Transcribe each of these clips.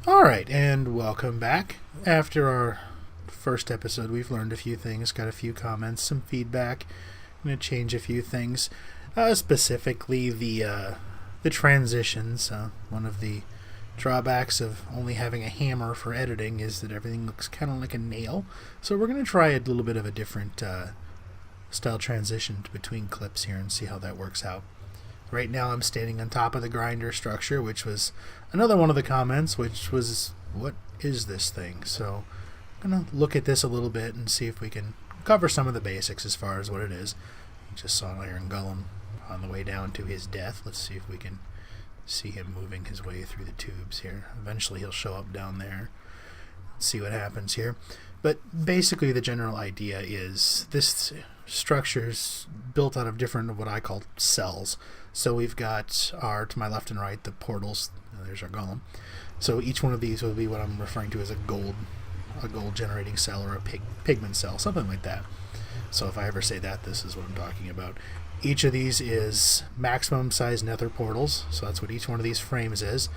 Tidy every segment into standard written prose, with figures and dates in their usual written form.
Alright, and welcome back. After our first episode, we've learned a few things, got a few comments, some feedback. I'm going to change a few things. Specifically, the transitions. One of the drawbacks of only having a hammer for editing is that everything looks kind of like a nail. So we're going to try a little bit of a different style transition between clips here and see how that works out. Right now I'm standing on top of the grinder structure, which was another one of the comments, which was, what is this thing? So I'm going to look at this a little bit and see if we can cover some of the basics as far as what it is. We just saw an iron golem on the way down to his death. Let's see if we can see him moving his way through the tubes here. Eventually he'll show up down there. Let's see what happens here. But basically the general idea is this structure is built out of different, what I call cells. So we've got to my left and right, the portals. There's our golem. So each one of these will be what I'm referring to as a gold generating cell or a pigment cell, something like that. So if I ever say that, this is what I'm talking about. Each of these is maximum size nether portals, so that's what each one of these frames is.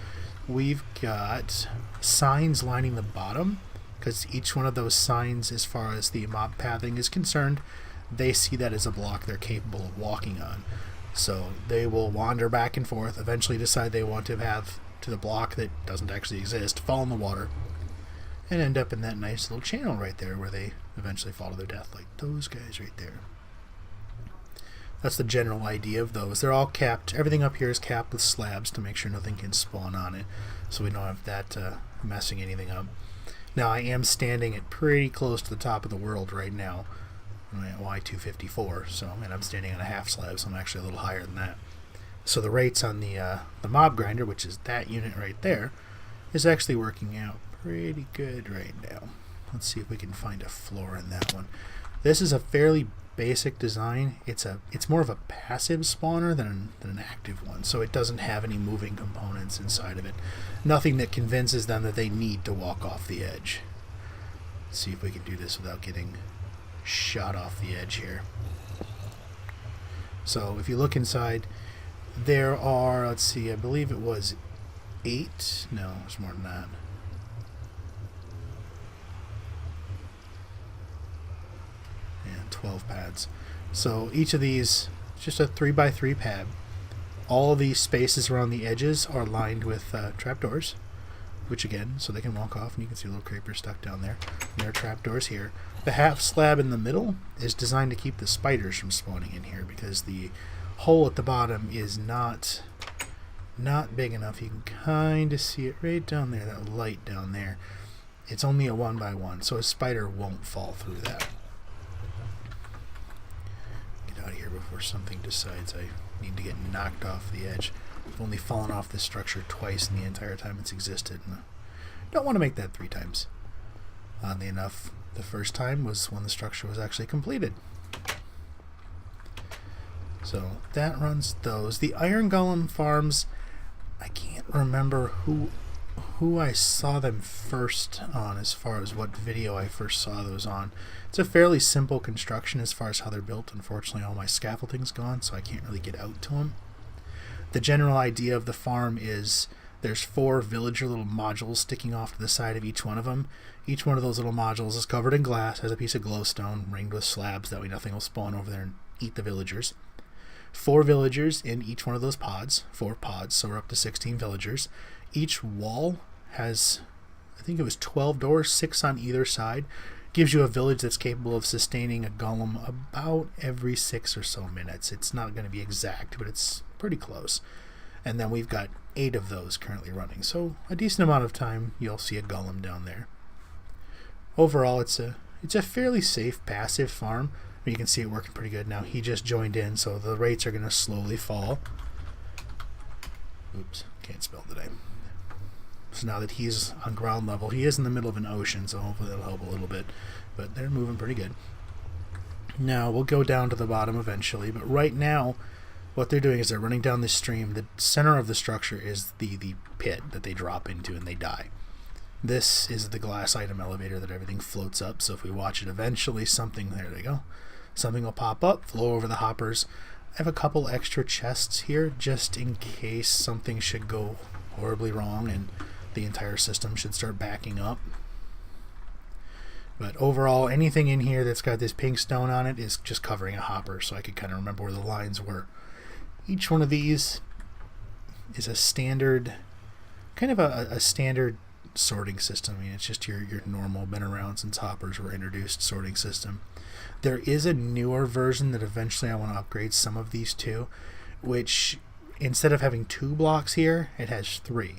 We've got signs lining the bottom, because each one of those signs, as far as the mob pathing is concerned, they see that as a block they're capable of walking on. So they will wander back and forth, eventually decide they want to have to the block that doesn't actually exist, fall in the water, and end up in that nice little channel right there where they eventually fall to their death, like those guys right there. That's the general idea of those. They're all capped. Everything up here is capped with slabs to make sure nothing can spawn on it, so we don't have that messing anything up. Now I am standing at pretty close to the top of the world right now. I'm at Y254, and I'm standing on a half slab, so I'm actually a little higher than that. So the rates on the mob grinder, which is that unit right there, is actually working out pretty good right now. Let's see if we can find a floor in that one. This is a fairly basic design. It's more of a passive spawner than an active one, so it doesn't have any moving components inside of it. Nothing that convinces them that they need to walk off the edge. Let's see if we can do this without getting shot off the edge here. So if you look inside, there are, let's see, I believe it was 8, no, it's more than that. And 12 pads. So each of these is just a 3x3 pad. All of these spaces around the edges are lined with trapdoors, which again, so they can walk off, and you can see a little creeper stuck down there. And there are trapdoors here. The half slab in the middle is designed to keep the spiders from spawning in here, because the hole at the bottom is not big enough. You can kind of see it right down there, that light down there. It's only a 1x1, so a spider won't fall through that. Get out of here before something decides I need to get knocked off the edge. I've only fallen off this structure twice in the entire time it's existed. And I don't want to make that 3 times. Oddly enough, the first time was when the structure was actually completed. So that runs those. The iron golem farms, I can't remember who I saw them first on as far as what video I first saw those on. It's a fairly simple construction as far as how they're built. Unfortunately, all my scaffolding's gone, so I can't really get out to them. The general idea of the farm is there's 4 villager little modules sticking off to the side of each one of them. Each one of those little modules is covered in glass, has a piece of glowstone ringed with slabs, that way nothing will spawn over there and eat the villagers. 4 villagers in each one of those pods, 4 pods, so we're up to 16 villagers. Each wall has, I think it was 12 doors, 6 on either side. Gives you a village that's capable of sustaining a golem about every 6 or so minutes. It's not going to be exact, but it's pretty close. And then we've got 8 of those currently running, so a decent amount of time you'll see a golem down there. Overall, it's a fairly safe passive farm. You can see it working pretty good now. He just joined in, so the rates are going to slowly fall. Oops, can't spell today. So now that he's on ground level, he is in the middle of an ocean, so hopefully that'll help a little bit. But they're moving pretty good. Now, we'll go down to the bottom eventually, but right now, what they're doing is they're running down this stream. The center of the structure is the pit that they drop into and they die. This is the glass item elevator that everything floats up, so if we watch it eventually, there they go. Something will pop up, flow over the hoppers. I have a couple extra chests here just in case something should go horribly wrong and the entire system should start backing up. But overall, anything in here that's got this pink stone on it is just covering a hopper, so I could kind of remember where the lines were. Each one of these is a standard, kind of a standard sorting system. I mean, it's just your normal, been around since hoppers were introduced sorting system. There is a newer version that eventually I want to upgrade some of these to, which instead of having 2 blocks here, it has 3.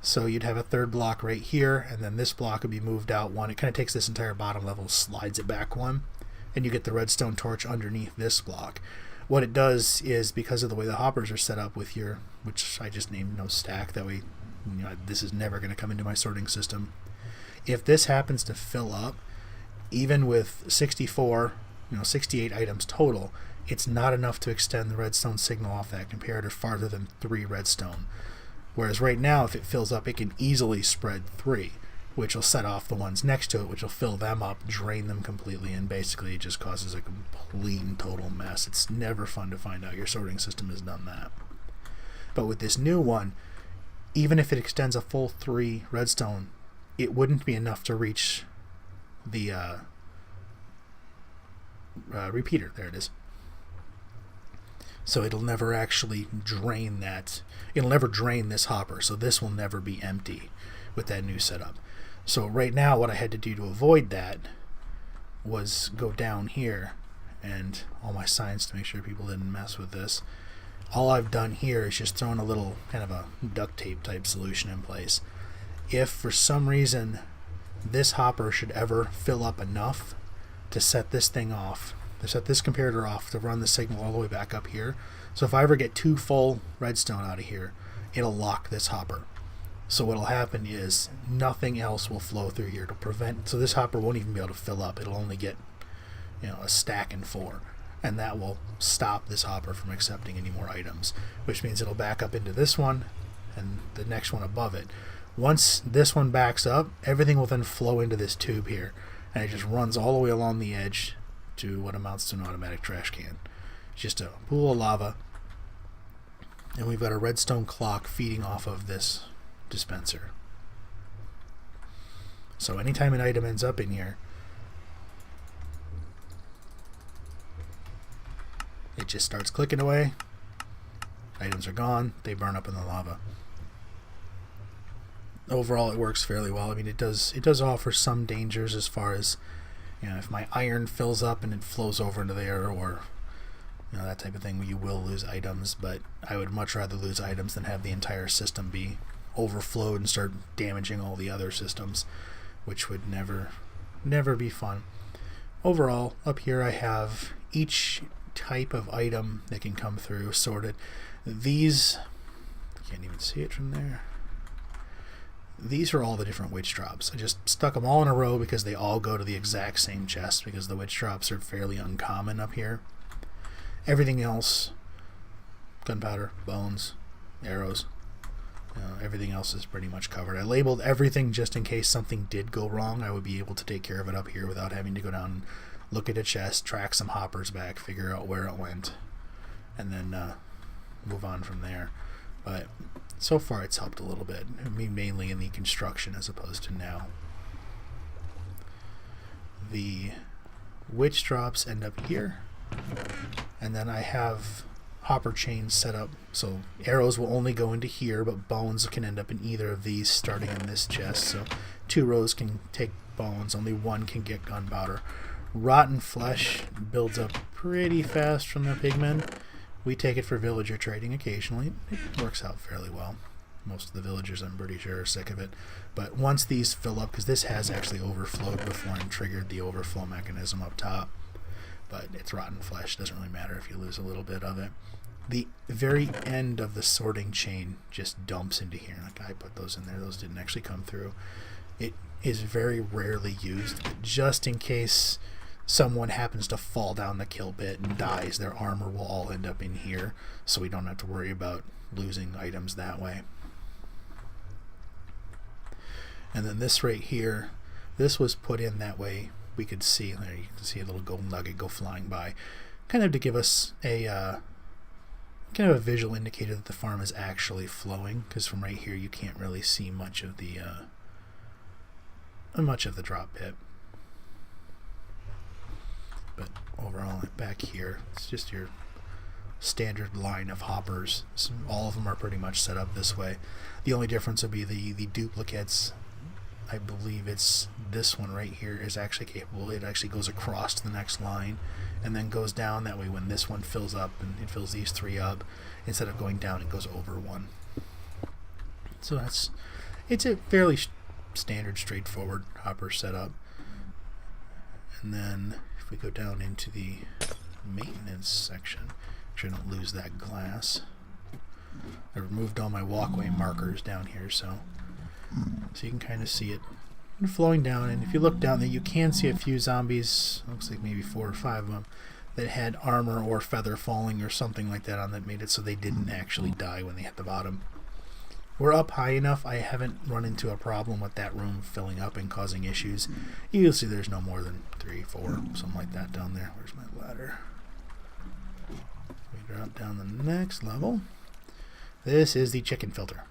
So you'd have a third block right here, and then this block would be moved out 1. It kind of takes this entire bottom level, slides it back 1, and you get the redstone torch underneath this block. What it does is, because of the way the hoppers are set up with your, which I just named no stack, that way this is never going to come into my sorting system. If this happens to fill up, even with 68 items total, it's not enough to extend the redstone signal off that comparator farther than 3 redstone. Whereas right now, if it fills up, it can easily spread 3, which will set off the ones next to it, which will fill them up, drain them completely, and basically it just causes a complete and total mess. It's never fun to find out your sorting system has done that. But with this new one, even if it extends a full 3 redstone, it wouldn't be enough to reach the repeater. There it is. So it'll never actually drain that. It'll never drain this hopper, so this will never be empty with that new setup. So right now what I had to do to avoid that was go down here, and all my signs to make sure people didn't mess with this. All I've done here is just thrown a little kind of a duct tape type solution in place. If for some reason this hopper should ever fill up enough to set this thing off, to set this comparator off, to run the signal all the way back up here, so if I ever get 2 full redstone out of here, it'll lock this hopper. So what'll happen is nothing else will flow through here to prevent, so this hopper won't even be able to fill up. It'll only get a stack and 4, and that will stop this hopper from accepting any more items, which means it'll back up into this one and the next one above it. Once this one backs up, everything will then flow into this tube here, and it just runs all the way along the edge to what amounts to an automatic trash can. It's just a pool of lava, and we've got a redstone clock feeding off of this dispenser. So anytime an item ends up in here, it just starts clicking away. Items are gone, they burn up in the lava. Overall, it works fairly well. I mean, it does offer some dangers as far as, if my iron fills up and it flows over into there, or that type of thing, where you will lose items. But I would much rather lose items than have the entire system be overflowed and start damaging all the other systems, which would never be fun. Overall, up here I have each type of item that can come through sorted. These, can't even see it from there. These are all the different witch drops. I just stuck them all in a row because they all go to the exact same chest, because the witch drops are fairly uncommon up here. Everything else, gunpowder, bones, arrows, everything else is pretty much covered. I labeled everything just in case something did go wrong. I would be able to take care of it up here without having to go down and look at a chest, track some hoppers back, figure out where it went, and then move on from there. But so far it's helped a little bit. I mean, mainly in the construction as opposed to now. The witch drops end up here, and then I have hopper chains set up so arrows will only go into here, but bones can end up in either of these starting in this chest. So 2 rows can take bones, only 1 can get gunpowder. Rotten flesh builds up pretty fast from the pigmen. We take it for villager trading occasionally. It works out fairly well. Most of the villagers, I'm pretty sure, are sick of it. But once these fill up, because this has actually overflowed before and triggered the overflow mechanism up top, but it's rotten flesh, doesn't really matter if you lose a little bit of it. The very end of the sorting chain just dumps into here. Like, I put those in there, those didn't actually come through. It is very rarely used, but just in case someone happens to fall down the kill pit and dies, their armor will all end up in here, so we don't have to worry about losing items that way. And then this right here, this was put in that way we could see, there you can see a little gold nugget go flying by, kind of to give us a kind of a visual indicator that the farm is actually flowing, because from right here you can't really see much of the drop pit. But overall, back here, it's just your standard line of hoppers. So all of them are pretty much set up this way. The only difference would be the duplicates. I believe it's this one right here is actually capable. It actually goes across to the next line and then goes down. That way when this one fills up and it fills these three up, instead of going down, it goes over one. So it's a fairly standard, straightforward hopper setup. And then if we go down into the maintenance section, make sure I don't lose that glass. I removed all my walkway markers down here, so you can kind of see it flowing down. And if you look down there, you can see a few zombies, looks like maybe 4 or 5 of them, that had armor or feather falling or something like that on that made it so they didn't actually die when they hit the bottom. We're up high enough, I haven't run into a problem with that room filling up and causing issues. You'll see there's no more than 3, 4, something like that down there. Where's my ladder? We drop down the next level. This is the chicken filter.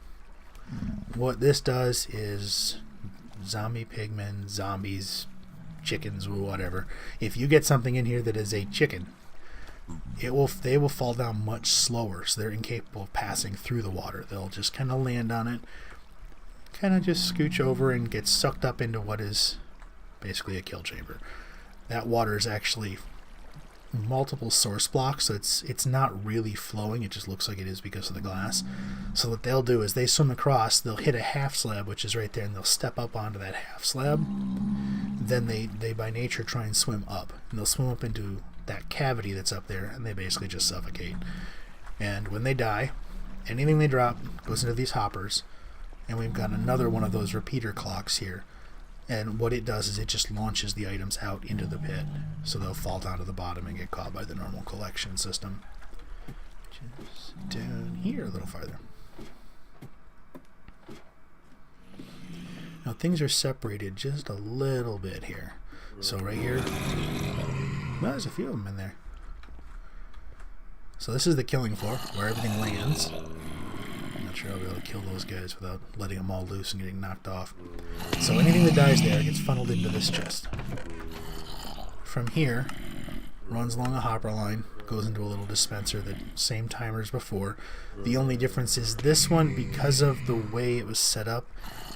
What this does is zombie pigmen, zombies, chickens, whatever. If you get something in here that is a chicken, they will fall down much slower, so they're incapable of passing through the water. They'll just kind of land on it, kind of just scooch over and get sucked up into what is basically a kill chamber. That water is actually multiple source blocks, so it's not really flowing. It just looks like it is because of the glass. So what they'll do is they swim across, they'll hit a half slab, which is right there, and they'll step up onto that half slab. Then they by nature try and swim up, and they'll swim up into that cavity that's up there, and they basically just suffocate. And when they die, anything they drop goes into these hoppers, and we've got another one of those repeater clocks here. And what it does is it just launches the items out into the pit, so they'll fall down to the bottom and get caught by the normal collection system. Just down here a little farther. Now things are separated just a little bit here. So right here, well, there's a few of them in there. So this is the killing floor, where everything lands. I'm not sure I'll be able to kill those guys without letting them all loose and getting knocked off. So anything that dies there gets funneled into this chest. From here, runs along a hopper line, goes into a little dispenser, the same timer as before. The only difference is this one, because of the way it was set up,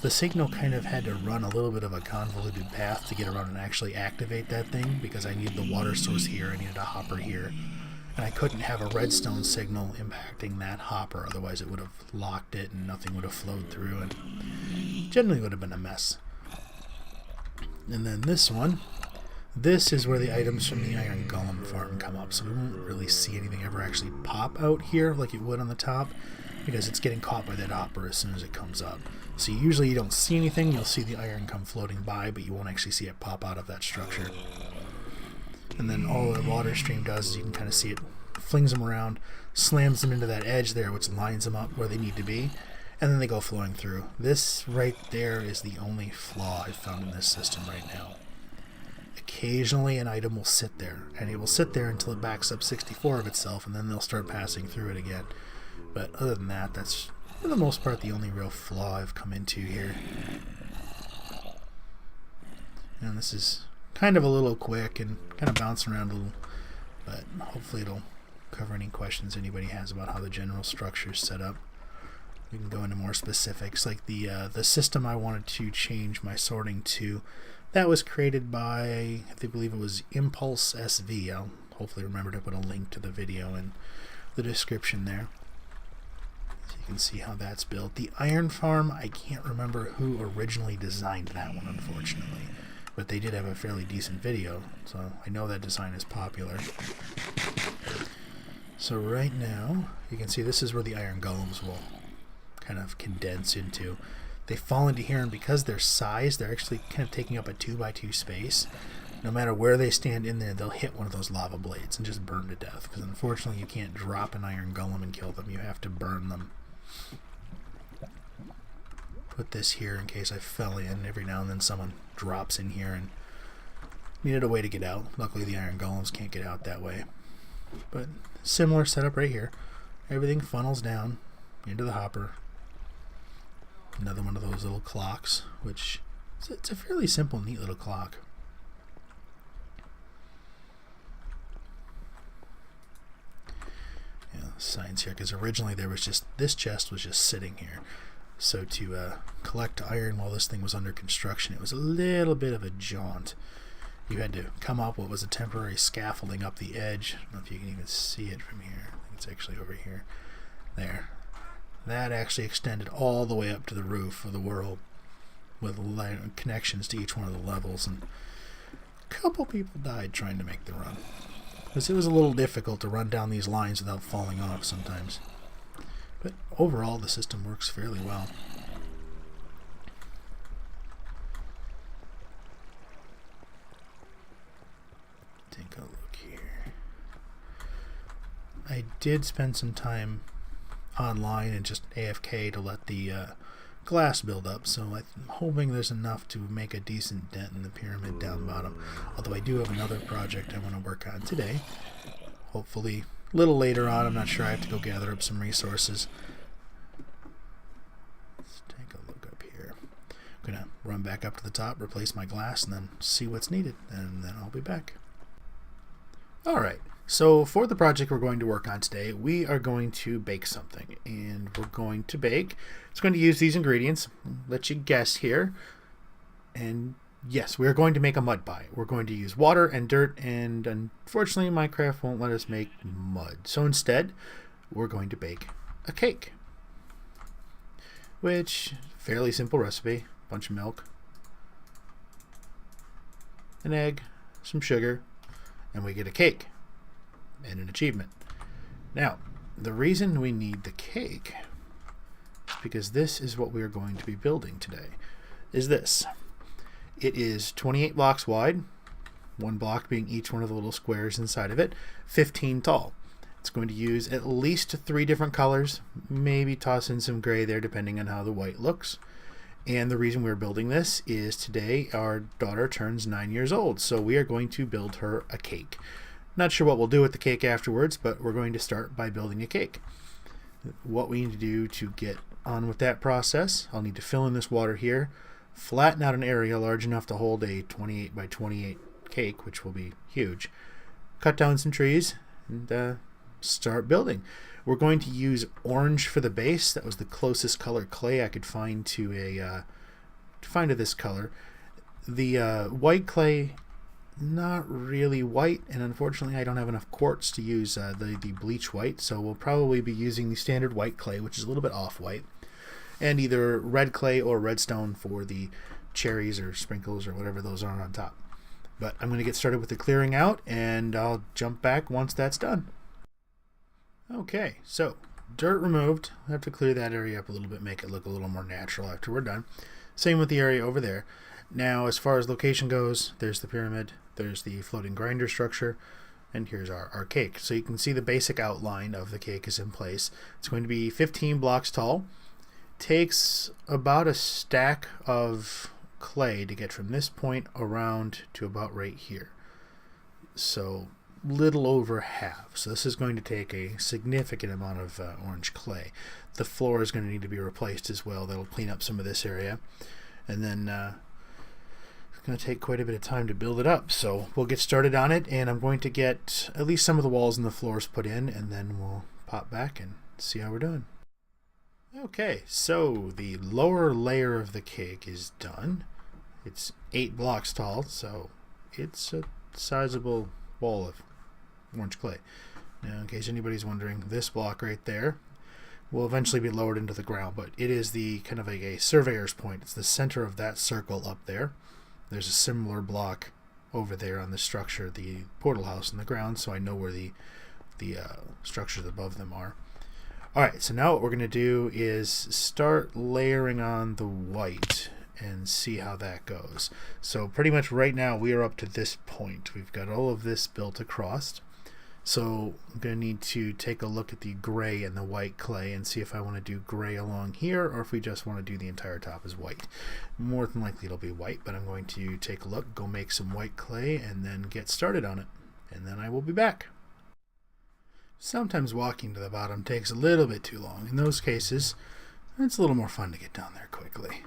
the signal kind of had to run a little bit of a convoluted path to get around and actually activate that thing, because I needed the water source here, I needed a hopper here. And I couldn't have a redstone signal impacting that hopper, otherwise it would have locked it and nothing would have flowed through, and generally would have been a mess. And then this one, this is where the items from the Iron Golem farm come up, so we won't really see anything ever actually pop out here like it would on the top, because it's getting caught by that hopper as soon as it comes up. So usually you don't see anything, you'll see the iron come floating by, but you won't actually see it pop out of that structure. And then all the water stream does is you can kind of see it flings them around, slams them into that edge there, which lines them up where they need to be, and then they go flowing through. This right there is the only flaw I've found in this system right now. Occasionally an item will sit there, and it will sit there until it backs up 64 of itself, and then they'll start passing through it again. But other than that, that's for the most part the only real flaw I've come into here. And this is kind of a little quick and kind of bouncing around a little, but hopefully it'll cover any questions anybody has about how the general structure is set up. We can go into more specifics, like the system I wanted to change my sorting to. That was created by, I believe it was Impulse SV. I'll hopefully remember to put a link to the video in the description there, so you can see how that's built. The Iron Farm, I can't remember who originally designed that one, unfortunately, but they did have a fairly decent video, so I know that design is popular. So right now, you can see this is where the iron golems will kind of condense into. They fall into here, and because their size, they're actually kind of taking up a 2x2 space. No matter where they stand in there, they'll hit one of those lava blades and just burn to death, because unfortunately you can't drop an iron golem and kill them, you have to burn them. Put this here in case I fell in. Every now and then someone drops in here and needed a way to get out. Luckily the iron golems can't get out that way. But similar setup right here. everything funnels down into the hopper. Another one of those little clocks, which it's a fairly simple, neat little clock. Yeah, signs here, because originally there was just, this chest was just sitting here. So to collect iron while this thing was under construction, it was a little bit of a jaunt. You had to come up what was a temporary scaffolding up the edge. I don't know if you can even see it from here. I think it's actually over here. There. That actually extended all the way up to the roof of the world with connections to each one of the levels. And a couple people died trying to make the run, because it was a little difficult to run down these lines without falling off sometimes. But overall, the system works fairly well. Take a look here. I did spend some time online and just AFK to let the glass build up, so I'm hoping there's enough to make a decent dent in the pyramid down bottom. Although I do have another project I want to work on today. Hopefully a little later on. I'm not sure. I have to go gather up some resources. Let's take a look up here. I'm going to run back up to the top, replace my glass, and then see what's needed, and then I'll be back. Alright, so for the project we're going to work on today, we are going to bake something. And we're going to bake, it's going to use these ingredients. I'll let you guess here. And yes, we're going to make a mud pie. We're going to use water and dirt, and unfortunately Minecraft won't let us make mud. So instead, we're going to bake a cake. Which, fairly simple recipe. Bunch of milk, an egg, some sugar, and we get a cake and an achievement. Now, the reason we need the cake is because this is what we are going to be building today. Is this. It is 28 blocks wide, one block being each one of the little squares inside of it, 15 tall. It's going to use at least 3 different colors, maybe toss in some gray there depending on how the white looks. And the reason we're building this is today our daughter turns 9 years old, so we are going to build her a cake. Not sure what we'll do with the cake afterwards, but we're going to start by building a cake. What we need to do to get on with that process, I'll need to fill in this water here, flatten out an area large enough to hold a 28 by 28 cake, which will be huge, cut down some trees, and start building. We're going to use orange for the base. That was the closest color clay I could find to this color. The white clay, not really white, and unfortunately I don't have enough quartz to use the bleach white, so we'll probably be using the standard white clay, which is a little bit off-white, and either red clay or redstone for the cherries or sprinkles or whatever those are on top. But I'm going to get started with the clearing out, and I'll jump back once that's done. Okay, so dirt removed. I have to clear that area up a little bit, make it look a little more natural after we're done. Same with the area over there. Now, as far as location goes, there's the pyramid, there's the floating grinder structure, and here's our cake. So you can see the basic outline of the cake is in place. It's going to be 15 blocks tall. Takes about a stack of clay to get from this point around to about right here. So little over half. So this is going to take a significant amount of orange clay. The floor is going to need to be replaced as well. That'll clean up some of this area. And then it's going to take quite a bit of time to build it up. So we'll get started on it, and I'm going to get at least some of the walls and the floors put in, and then we'll pop back and see how we're doing. Okay, so the lower layer of the cake is done. It's 8 blocks tall, so it's a sizable wall of orange clay. Now, in case anybody's wondering, this block right there will eventually be lowered into the ground, but it is the kind of a surveyor's point. It's the center of that circle up there. There's a similar block over there on the structure, the portal house in the ground, so I know where the structures above them are. Alright, so now what we're going to do is start layering on the white and see how that goes. So pretty much right now we are up to this point. We've got all of this built across. So I'm going to need to take a look at the gray and the white clay and see if I want to do gray along here or if we just want to do the entire top as white. More than likely it'll be white, but I'm going to take a look, go make some white clay, and then get started on it. And then I will be back. Sometimes walking to the bottom takes a little bit too long. In those cases, it's a little more fun to get down there quickly.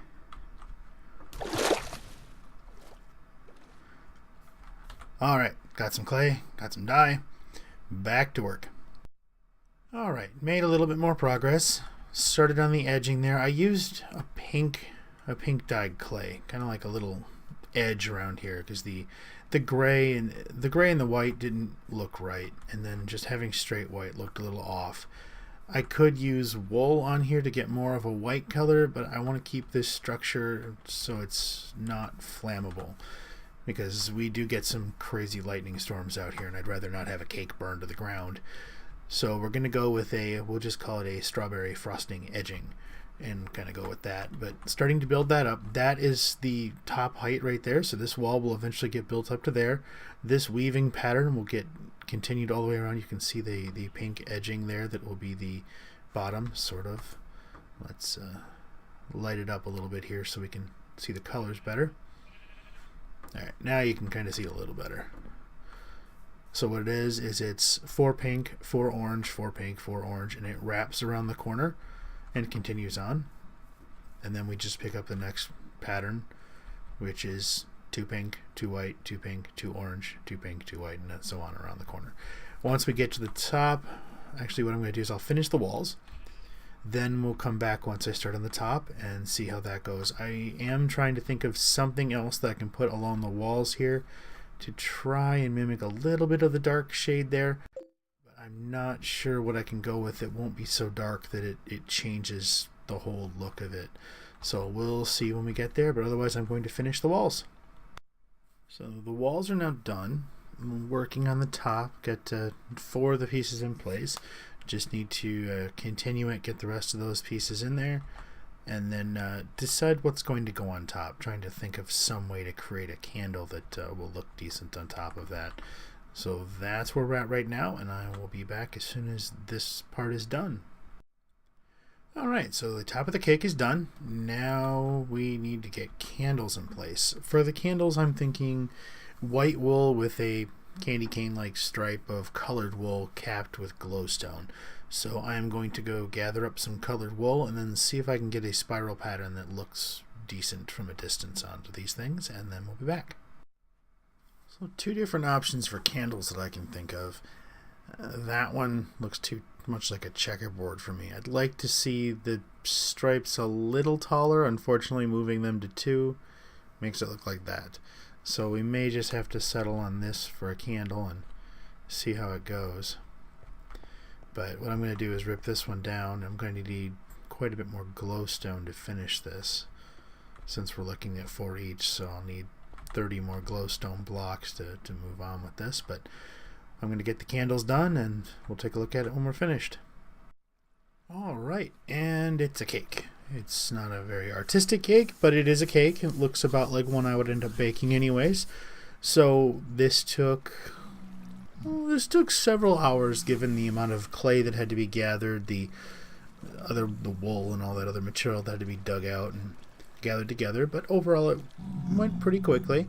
Alright, got some clay, got some dye, back to work. Alright, made a little bit more progress. Started on the edging there. I used a pink dyed clay, kind of like a little edge around here, because the gray and the white didn't look right, and then just having straight white looked a little off. I could use wool on here to get more of a white color, but I want to keep this structure so it's not flammable, because we do get some crazy lightning storms out here, and I'd rather not have a cake burn to the ground. So we're going to go with we'll just call it a strawberry frosting edging, and kind of go with that. But starting to build that up, that is the top height right there, so this wall will eventually get built up to there. This weaving pattern will get continued all the way around. You can see the pink edging there that will be the bottom, sort of. Let's light it up a little bit here so we can see the colors better. Alright, now you can kind of see a little better. So what it is it's 4 pink, 4 orange, 4 pink, 4 orange, and it wraps around the corner and continues on. And then we just pick up the next pattern, which is 2 pink, 2 white, 2 pink, 2 orange, 2 pink, 2 white, and so on around the corner. Once we get to the top, actually what I'm going to do is I'll finish the walls. Then we'll come back once I start on the top and see how that goes. I am trying to think of something else that I can put along the walls here to try and mimic a little bit of the dark shade there. But I'm not sure what I can go with. It won't be so dark that it changes the whole look of it. So we'll see when we get there, but otherwise I'm going to finish the walls. So the walls are now done. I'm working on the top, got 4 of the pieces in place. Just need to continue it, get the rest of those pieces in there, and then decide what's going to go on top. Trying to think of some way to create a candle that will look decent on top of that. So that's where we're at right now, and I will be back as soon as this part is done. Alright, so the top of the cake is done. Now we need to get candles in place. For the candles, I'm thinking white wool with a candy cane like stripe of colored wool capped with glowstone. So I'm going to go gather up some colored wool and then see if I can get a spiral pattern that looks decent from a distance onto these things, and then we'll be back. So 2 different options for candles that I can think of. That one looks too much like a checkerboard for me. I'd like to see the stripes a little taller. Unfortunately, moving them to 2 makes it look like that. So we may just have to settle on this for a candle and see how it goes. But what I'm going to do is rip this one down. I'm going to need quite a bit more glowstone to finish this, since we're looking at 4 each, so I'll need 30 more glowstone blocks to move on with this. But I'm going to get the candles done and we'll take a look at it when we're finished. Alright, and it's a cake. It's not a very artistic cake, but it is a cake. It looks about like one I would end up baking anyways. So this took several hours, given the amount of clay that had to be gathered, the wool and all that other material that had to be dug out and gathered together. But overall, it went pretty quickly.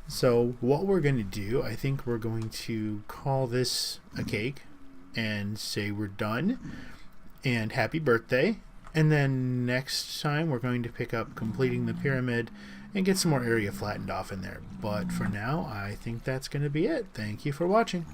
So what we're going to do, I think we're going to call this a cake and say we're done and happy birthday. And then next time we're going to pick up completing the pyramid and get some more area flattened off in there. But for now, I think that's going to be it. Thank you for watching.